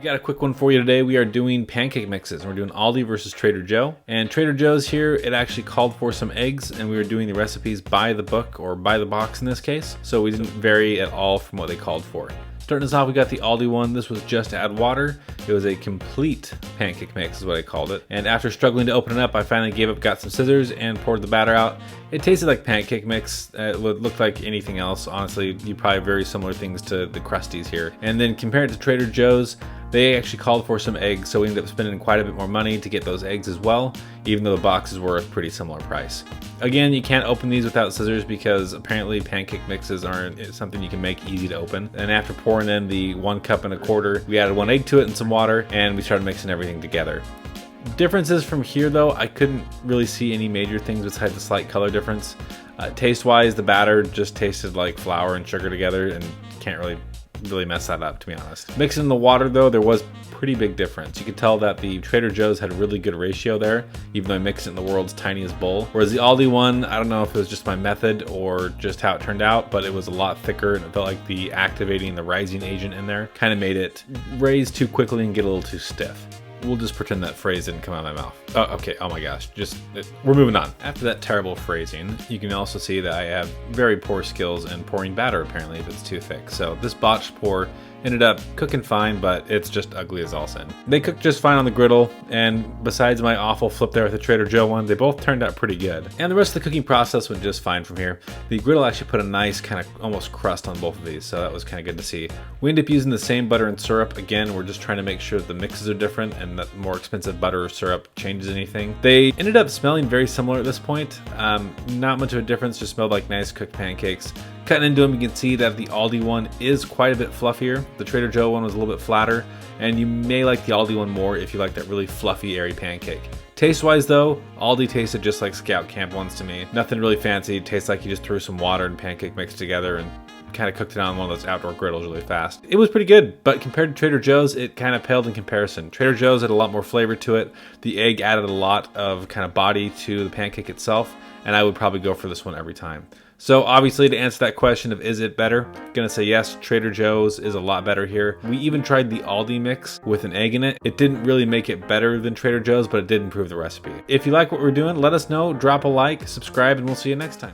We got a quick one for you today. We are doing pancake mixes. We're doing Aldi versus Trader Joe. And Trader Joe's here, it actually called for some eggs, and we were doing the recipes by the book, or by the box in this case. So we didn't vary at all from what they called for. Starting us off, we got the Aldi one. This was just add water. It was a complete pancake mix is what I called it. And after struggling to open it up, I finally gave up, got some scissors, and poured the batter out. It tasted like pancake mix. It would look like anything else. Honestly, you probably have very similar things to the Krusties here. And then compared to Trader Joe's, they actually called for some eggs, so we ended up spending quite a bit more money to get those eggs as well, even though the boxes were a pretty similar price. Again, you can't open these without scissors because apparently pancake mixes aren't something you can make easy to open. And after pouring in the 1 cup and a quarter, we added 1 egg to it and some water, and we started mixing everything together. Differences from here though, I couldn't really see any major things besides the slight color difference. Taste-wise, the batter just tasted like flour and sugar together, and can't really mess that up, to be honest. Mixing the water though, there was pretty big difference. You could tell that the Trader Joe's had a really good ratio there, even though I mixed it in the world's tiniest bowl. Whereas the Aldi one, I don't know if it was just my method or just how it turned out, but it was a lot thicker, and it felt like the activating the rising agent in there kind of made it raise too quickly and get a little too stiff. We'll just pretend that phrase didn't come out of my mouth. Oh, okay. Oh my gosh. We're moving on. After that terrible phrasing, you can also see that I have very poor skills in pouring batter, apparently, if it's too thick. So this botched pour ended up cooking fine, but it's just ugly as all sin. They cooked just fine on the griddle, and besides my awful flip there with the Trader Joe one, they both turned out pretty good. And the rest of the cooking process went just fine from here. The griddle actually put a nice kind of almost crust on both of these, so that was kind of good to see. We ended up using the same butter and syrup. Again, we're just trying to make sure that the mixes are different and that more expensive butter or syrup changes anything. They ended up smelling very similar at this point. Not much of a difference, just smelled like nice cooked pancakes. Cutting into them, you can see that the Aldi one is quite a bit fluffier. The Trader Joe one was a little bit flatter, and you may like the Aldi one more if you like that really fluffy, airy pancake. Taste-wise though, Aldi tasted just like Scout Camp ones to me. Nothing really fancy. It tastes like you just threw some water and pancake mix together and kind of cooked it on one of those outdoor griddles really fast. It was pretty good, but compared to Trader Joe's, it kind of paled in comparison. Trader Joe's had a lot more flavor to it. The egg added a lot of kind of body to the pancake itself, and I would probably go for this one every time. So obviously, to answer that question of is it better, I'm gonna say yes, Trader Joe's is a lot better here. We even tried the Aldi mix with an egg in it. It didn't really make it better than Trader Joe's, but it did improve the recipe. If you like what we're doing, let us know, drop a like, subscribe, and we'll see you next time.